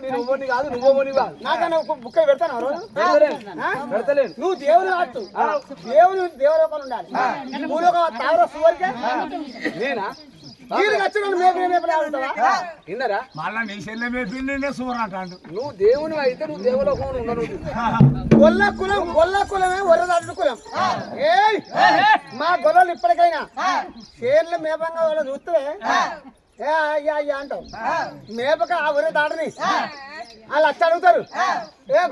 నేను ఎవరిని కాదు నువ్వు కాదు నాకన్నా బుక్క పెడతాను పెడతలేను నువ్వు దేవుని కాదు దేవుని దేవలోకం ఉండాలి భూలోక తావర సువరికే నేనా విన్నరా మళ్ళా నీ చెల్లె మేపిండి సూర్ అంటాడు నువ్వు దేవుని అయితే నువ్వు దేవలోకంలో ఉండను గొల్ల కులమే వరదాడు కులం మా గొర్రెలు ఇప్పటికైనా షేర్లు మేపంగా వాళ్ళు చూస్తే అయ్యా అంటావు మేపక ఆ వరే దాటని వాళ్ళు వచ్చి అడుగుతారు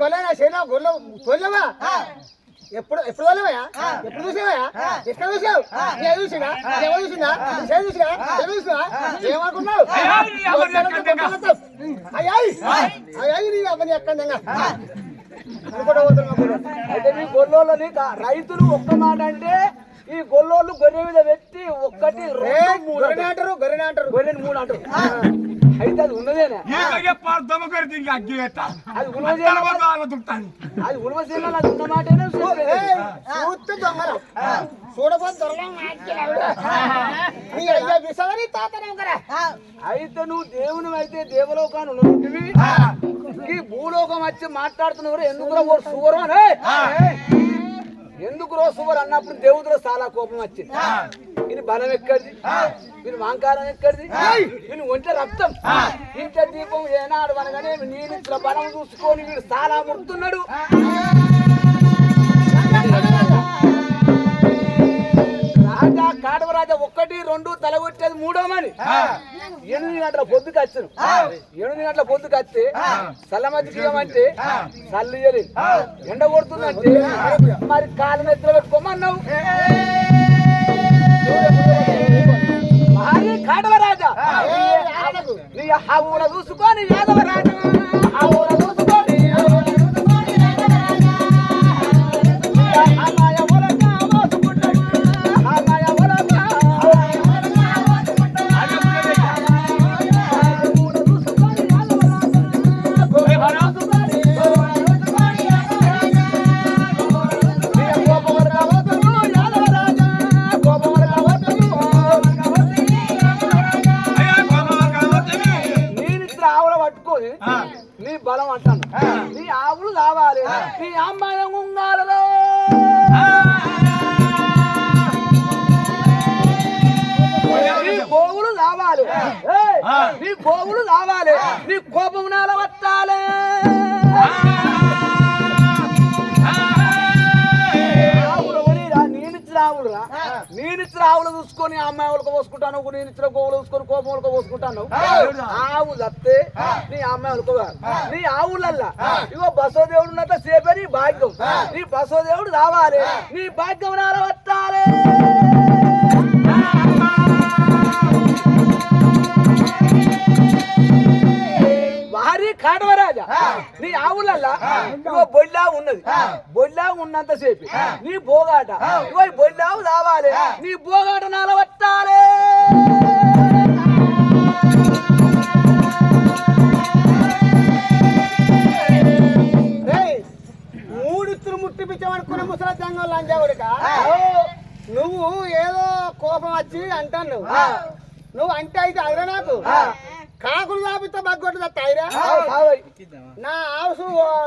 గొల్లైనా షేర్లో గొల్ల తొల్లవా ఎప్పుడు తోలేవయా ఎప్పుడు చూసావయా ఎక్కడ చూసావు చూసినా ఎవరు చూసినా చూసినా ఎవరు చూసినా ఏమనుకున్నావు అయ్యాయి నీ అవ్వని ఎక్కంగా అయితే మీ గొల్లోళ్ళని రైతులు ఒక్క మాట అంటే ఈ గొల్లోళ్ళు గొర్రె మీద పెట్టి ఒక్కటి గొర్రెని అంటారు గొర్రెని 3 అంటారు అయితే అది ఉన్నదేనా అది ఉలవసేన అది ఉన్న మాటేనే చూస్తే దొంగరం చూడబోతు అయితే నువ్వు దేవుని అయితే దేవలోకాన్ని ఉన్నవి ఈ భూలోకం వచ్చి మాట్లాడుతున్నవారు ఎందుకు సువరు అని ఎందుకు సువరు అన్నప్పుడు దేవుడిలో చాలా కోపం వచ్చింది ఇది బలం ఎక్కడిది వీని మాంకారం ఎక్కడిది వీని ఒంట రక్తం ఇంట దీపం ఏనాడు అనగానే నేను ఇట్లా బలం చూసుకొని వీడు చాలా ముడుతున్నాడు రాజా కాడవరాజా 1 2 తలగొట్టేది 3వ మని 8 గంటల పొద్దుకు వచ్చాను 8 గంటల పొద్దుకు వస్తే చల్లమజ్జిగమంటే చల్లు ఇయ్యలేదు ఎండ కొడుతుందంటే మరి కాలు నెత్తిలో పెట్టుకోమన్నావు మరి కాడవరాజా నీ ఊర చూసుకొని యాదవరాజా నీ బలం అంటాను నీ ఆవులు కావాలి నీ అమ్మాయి ఉంగాలలో నీ గోవులు కావాలి నీ గోవులు కావాలి నీ కోపం నాల వట్టాలే నేనిచ్చిన ఆవులు చూసుకొని అమ్మాయి వాళ్ళకి పోసుకుంటాను నేను ఇచ్చిన గోవులు చూసుకొని కోపం వాళ్ళకి పోసుకుంటాను ఆవు చస్తే నీ అమ్మాయి వాళ్ళకు నీ ఆవులల్లా ఇగో బసోదేవుడు ఉన్నంత సేపే నీ భాగ్యం నీ బసోదేవుడు రావాలి నీ భాగ్యం నాల వస్తాలే భారీ కాడవరాజా నీ ఆవులల్లా ఇగో బొల్లా ఉన్నది బొల్లా ఉన్నంత సేపు నీ బోగాట ఇగో బొల్లావు రావాలి నీ బోగాట నాల వట్టాలే మూడిత్తులు ముట్టిపించమనుకున్న ముసలి సంఘం లంజావుడిక నువ్వు ఏదో కోపం వచ్చి అంటాను నువ్వు అంటే అయితే అదిరా నాకు కాకులు దాపితే బగ్గొట్టు తత్తాయిరా నా హౌస్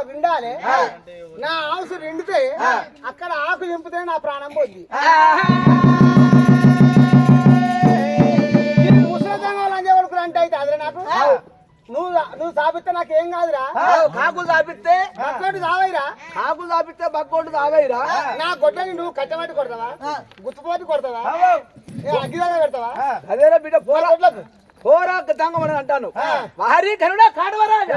రిండాలి నా హౌస్ రిండితే అక్కడ ఆకు దింపితే నా ప్రాణం పోద్ది ముసలితంగా లంజవడుకులు అంటే అయితే అదిరా నాకు నువ్వు సాపిస్తే నాకేం కాదురా కాకులు సాపిస్తే బగ్గొట్టు తావైరా కాకులు సాపిస్తే బగ్గొట్టు తావైరా నా గొడ్డని నువ్వు కట్టమట్టి కొడతావా గుర్తుపోతి కొడతావా అగ్గిదాగా పెడతావా అదేరా బిడ్డ పోరాట్లకు పోరాక తంగమని అంటాను వారి కరుణ కాడవరాజా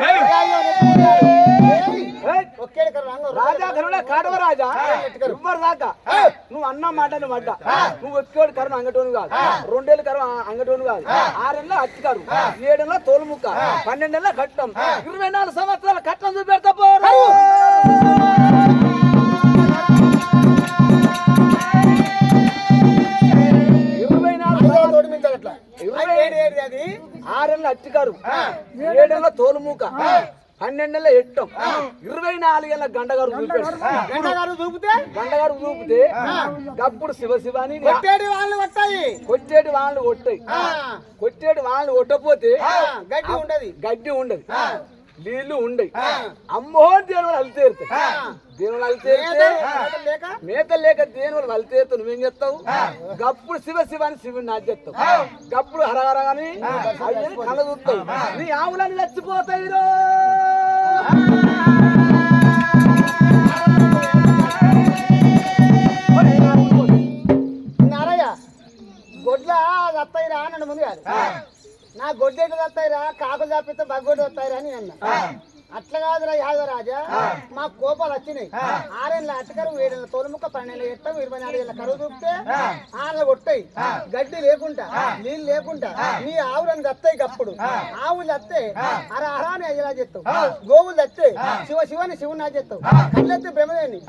రాజా కరుణ కాడవరాజా ఇవ్వరు దాకా నువ్వు అన్న మాటని పడ్డా నువ్వు ఒక్కోడు కరుణ అంగటోను కాదు 2 ఏళ్ళు కరుణ అంగటోను కాదు 6 ఏళ్ళ అట్టి కరు 7 ఏళ్ళ తోలుముక్క 12 ఏళ్ళ కట్టం 24 సంవత్సరాల కట్టం చూపెడతా పోరు అది 6 ఏళ్ళ అట్టికారు 7 ఏళ్ళ తోలుమూక 12 ఏళ్ళ ఎట్టం 24 ఏళ్ళ గండగారు చూపితే అప్పుడు శివశివాని కొట్టేటి వాళ్ళు కొట్టాయి కొట్టేటి వాళ్ళని కొట్టాయి కొట్టేటి వాళ్ళని కొట్టపోతే గడ్డి ఉండదు నీళ్లు ఉండయి అమ్మో దేవుడు అలితేరుతాయి దేవుడు అలితేరితే మేతలు లేక దేవుడు అలితేరుతావు నువ్వేం చేస్తావు గప్పుడు శివ శివ అని శివుని నాకు చెప్తావు గప్పుడు హరహర అని కళ్ళ చూస్తావు నీ ఆవులన్నీ చచ్చిపోతాయి రో నారయ్య గొడ్ల వస్తాయిరా నన్ను ముందు కాదు నా గొడ్డెట్లు వస్తాయిరా కాకులు తప్పితే బగ్గొడ్డు వస్తాయిరా అని అన్న అట్లా కాదురా యాదవరాజా మా కోపాలు వచ్చినాయి 6 ఏళ్ళ అట్టకరు 7 ఏళ్ళ తోలుముక్క 12 ఏళ్ళ ఎట్టం 24 ఏళ్ళ కరువు చూపితే 6 కొట్టాయి గడ్డి లేకుండా నీళ్ళు లేకుండా నీ ఆవులను దత్తాయి గప్పుడు ఆవులు దత్తే అరహరాని అయ్యేలా చేస్తావు గోవులు దత్తే శివ శివని శివుని నా చేస్తావు కళ్ళెత్తే బ్రహ్మదేని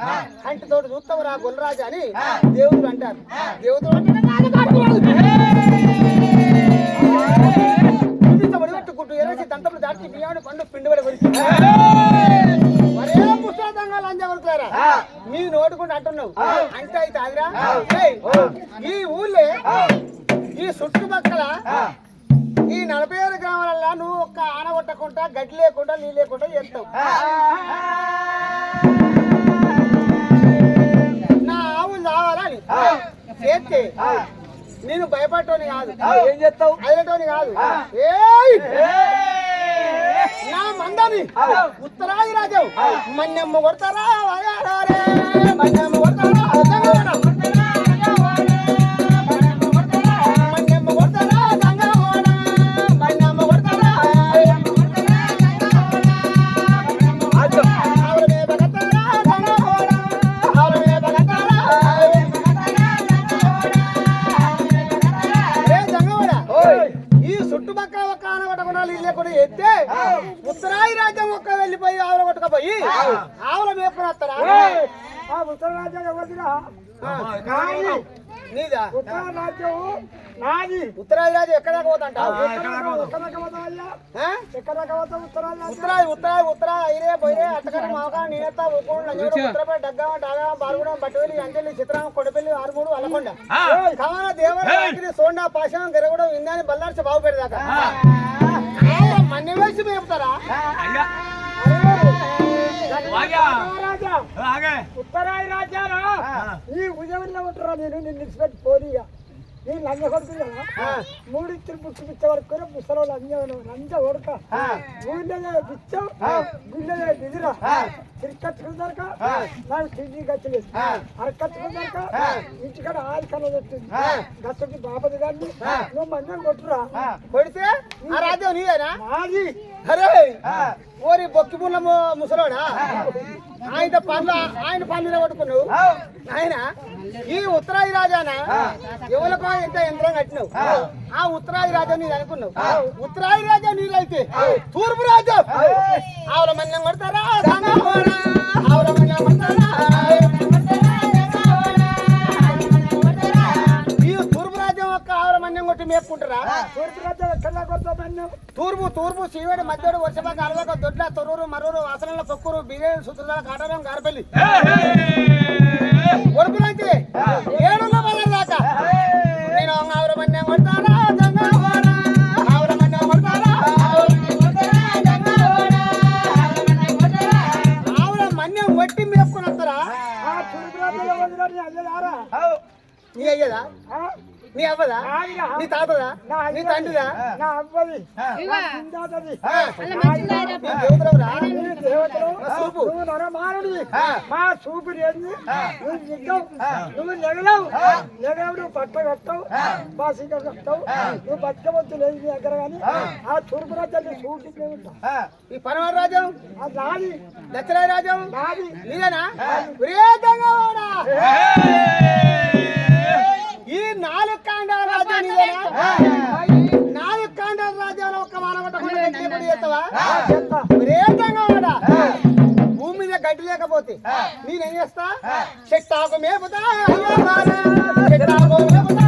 కంటితోటి చూస్తావు రా గొల్లరాజా అని దేవుడు అంటారు దేవుడు పట్టుకుంటూ ఎరసి దంతలు దాటి బియ్యాన్ని పండు పిండి మరే పుస్తకంగా లంజగొడుతారా నీ నోటుకుంటూ అంటున్నావు అంటే అయితే ఆదిరా ఈ ఊళ్ళో ఈ చుట్టుపక్కల ఈ 47 గ్రామాలలో నువ్వు ఒక్క ఆన కొట్టకుండా గడ్డి లేకుండా నీ లేకుండా చేస్తావు నా ఆవులు కావాలని చేస్తే నేను భయపడటోని కాదు ఏం చేస్తావు అయ్యేటోని కాదు నా మందని ఉత్తరాది రాజు మన్నెమ్మ కొడతారా మన్నెమ్మ కొడతారా మన్నెమ్మ కొడతారా మన్నెమ్మ కొడతారా చుట్టుపక్కల ఒక ఆనగొట్టకుండా నీళ్ళు లేకుండా ఎత్తే ఉత్తరాయి రాజ్యం ఒక్క వెళ్ళిపోయి ఆవుల కొట్టకపోయి ఆవుల మేపుకుని వస్తారా ఉత్తర రాజ్యం ఎవరిదిరా నీదా ఉత్తరాది రాజు ఎక్కడ పోతాంట ఉత్తరాది అయిరే పోయిరే అట్టకర మావగా నేత ఉత్తరపై డగ్గా డాగా బారుగుడం బట్టవెల్లి అంజలి చిత్రం కొడపల్లి ఆరుమూడు అల్లకొండ కావాల దేవరాత్రి సోండా పాశం గెరగడం ఇందాని బల్లార్చి బాగు పెడదాకా మన్ని వేసి మేపుతారా ఉత్తరాయి రాజారా ఈ ఉదయంలో ఉంటారా నేను నిన్ను ఇచ్చిపెట్టి పోనీగా నీ లంగ కొడుతుంది కదా 3 ఇచ్చిన పుష్పించే వరకు పుస్తలో లంజ కొడుక ఊళ్ళో పిచ్చావు గుళ్ళో దిదిరా తిరిగచ్చుకుందాక నాకు టీజీ గచ్చలేదు అరకచ్చుకుందాక ఇంటికాడ ఆదికన్నా వచ్చింది గచ్చకి బాపది గారిని నువ్వు మందిని కొట్టురా కొడితే ఆ రాజ్యం నీదేనా మాది అరే ఓరి బొక్కి పుల్ల ముసలోడా ఆయన పనులు కొట్టుకున్నావు ఆయన ఈ ఉత్తరాది రాజానా ఎవరికో ఎంత యంత్రం కట్టినావు ఆ ఉత్తరాది రాజా నీది అనుకున్నావు ఉత్తరాది రాజా నీదైతే తూర్పు రాజ్యం ఆవుల మన్నం కొడతారా ఆవుల మన్నం కొడతారా ఈ తూర్పు రాజ్యం ఒక్క ఆవుల మన్నం కొట్టి మేపుకుంటారా తూర్పు రాజ్యం ఎక్కడ కొడతా మన్నం తూర్పు శివుడి మధ్యడు వర్షపాక అరవక దొడ్ల తొర్రూరు మరూరు వాసనల పొక్కురు బిర్యానీ సుతుల కాటరం గారపల్లి ఒడుపు నుంచి 7 బజార్ దాకా నేను ఆవుల మన్యం కొడతారా ఆవుల మన్యం కొడతారా ఆవుల మన్యం కొట్టి మేపుకుని వస్తారా నీ అయ్యదా నీ అవ్వదా నీ తాతదా నీ తండ్రిదా నా అవ్వది మా చూపు నువ్వు లెగలేవు నువ్వు పట్ట కట్టావు బాసిగా కట్టావు నువ్వు బతకవచ్చు లేదు నీ దగ్గర కానీ ఆ తూర్పు రాజ్యాన్ని చూసి ఉంటావు ఈ పరమర రాజ్యం నాది దక్షిణ రాజ్యం నాది నీదేనా ఈ 4 కాండాల రాజ్యం నీదేనా 4 కాండాల రాజ్యాలు ఒక్క మానవటకుండా చేస్తావా భూమి మీద గడ్డి లేకపోతే నేనేం చేస్తా చెట్టాకు మేపుతా చెట్టాకు మేపుతా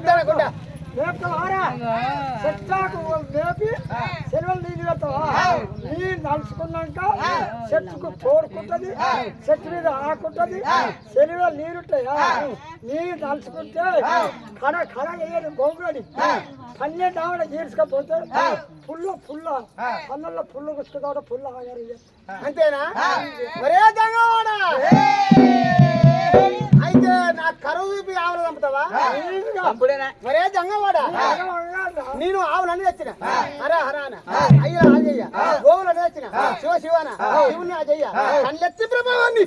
చెప్తానకుండా మేపుతావారా చెట్లకు మేపి సెలవులు నీళ్ళు పెడతావా నీళ్ళు నడుచుకున్నాక చెట్టుకు తోడుకుంటది చెట్టు మీద ఆకుంటది సెలవులు నీరుంటాయా నీళ్ళు నడుచుకుంటే కడ కడ వేయదు గోగులని 12 ఆవిడ గీర్చుకపోతే పుల్ల పన్నుల్లో పుల్ల గుచ్చుకుంటా పుల్ల ఆగారు అంతేనా మరే జంగవాడా అయితే నా కరువు చూపి ఆవులు చంపుతావా మరే జంగవాడా నేను ఆవులన్నీ తెచ్చిన హరా హరాన అయ్య అజయ్య గోవులని తెచ్చిన శివ శివాన శివుని అజయ్య కళ్ళెత్తి ప్రభావాన్ని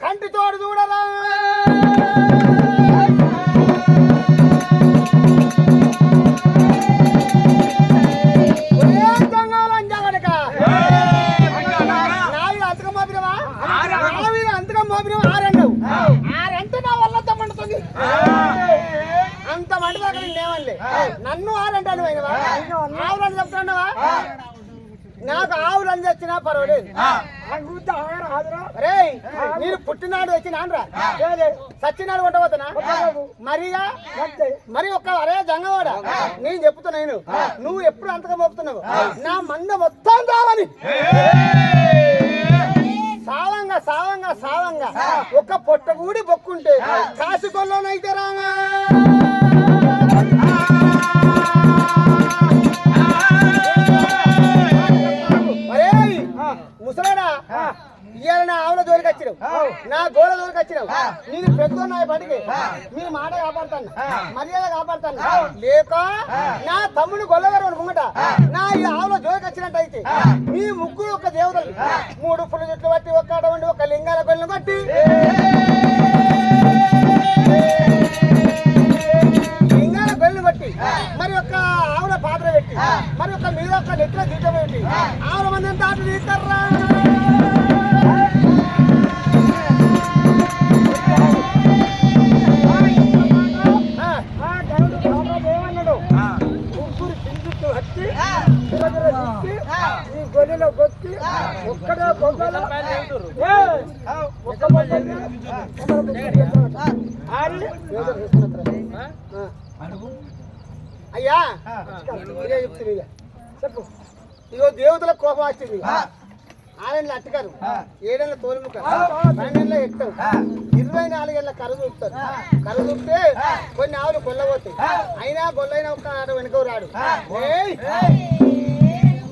కంటి తోడు చూడరా అంత మంటదాకా నేనేమనలే నన్ను ఆరంటాను ఆవులని చెప్తున్నావా నాకు ఆవులని తెచ్చినా పర్వాలేదు రే మీరు పుట్టినాడు వచ్చినానరా సచ్చినాడు కొట్టబోతున్నా మరిగా మరి ఒక్క అరే జంగవాడ నేను చెప్తున్నా నేను నువ్వు ఎప్పుడు అంతగా మోపుతున్నావు నా మంద మొత్తం కావాలి సావంగా సావంగా సావంగా ఒక పొట్టగూడి బొక్కుంటే కాసుకొల్లోనైతే రాగా మరే ముసలాడా ఇవాళ నా ఆవుల జోలికి వచ్చినావు నా గోడ జోలికి వచ్చినావు నేను పెద్ద నా పడికి మీ మాట కాపాడుతాను మర్యాద కాపాడుతాను లేక నా తమ్ముడు గొల్లగారు ముంగట నా ఈ ఆవుల జోలికి వచ్చినట్టు అయితే మీ ముగ్గురు ఒక దేవతలు 3 పుల్ల చెట్లు బట్టి ఒక అటువంటి ఒక లింగాల గొల్లను బట్టి లింగాల గొల్లను బట్టి మరి ఒక ఆవుల పాత్ర పెట్టి మరి ఒక మీద ఒక నెట్ల దీట పెట్టి ఆవుల మంది ఎంత ఆటలు తీస్తారా గొల్లిలో కొట్టి ఒక్కడే గొంగలో అయ్యా చెప్తుంది చెప్పు ఇగో దేవతల కోపం వచ్చింది 6 ఏళ్ళ అట్టకారు 7 ఏళ్ళ తోలుముక 12 ఏళ్ళ ఎక్కుతారు 24 ఏళ్ళ కరువు చూపుతారు కరువు చూపితే కొన్ని ఆవులు కొల్లబోతాయి అయినా గొల్లైనా ఒక్క వెనుక రాడు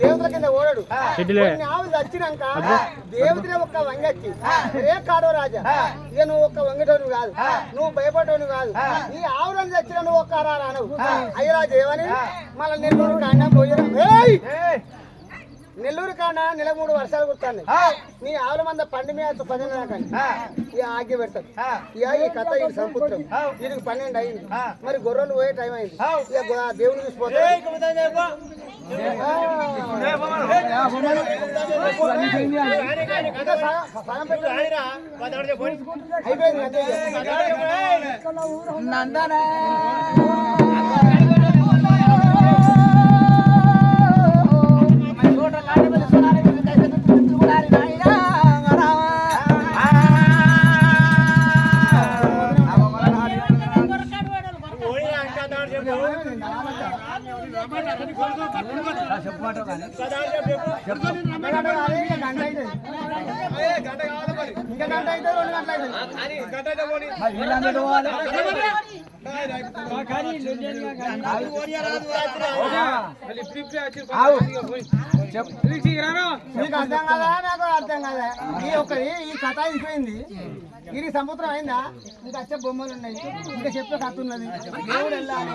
దేవతల కింద ఓడాడు కొన్ని ఆవులు వచ్చినాక దేవతలే ఒక్క వంగచ్చి రే కాడో రాజా ఇక నువ్వు ఒక్క వంగటోను కాదు నువ్వు భయపడటోను కాదు ఈ ఆవులను తెచ్చిన నువ్వు ఒక్క రానవు అయ్యరా దేవని మళ్ళీ నెల్లూరు కాండా పోయిరా నెల్లూరు కాండా నెల 3 వర్షాలు కుడుతాను నీ ఆవుల మంద పండి మీద 10 దాకా ఇక ఆగి పెడతాడు ఇక ఈ కథ ఇది సంపుత్రం వీడికి 12 అయింది మరి గొర్రెలు పోయే టైం అయింది ఇక దేవుని చూసిపోతాడు అయిపోయింది నందనా నీకు అర్థం కదా నాకు అర్థం కదా ఈ కథ అయిపోయింది ఇది సముద్రం అయిందా ఇంకా వచ్చే బొమ్మలు ఉన్నాయి ఇంకా చెప్పే కథ ఉన్నది దేవుడు వెళ్ళాలి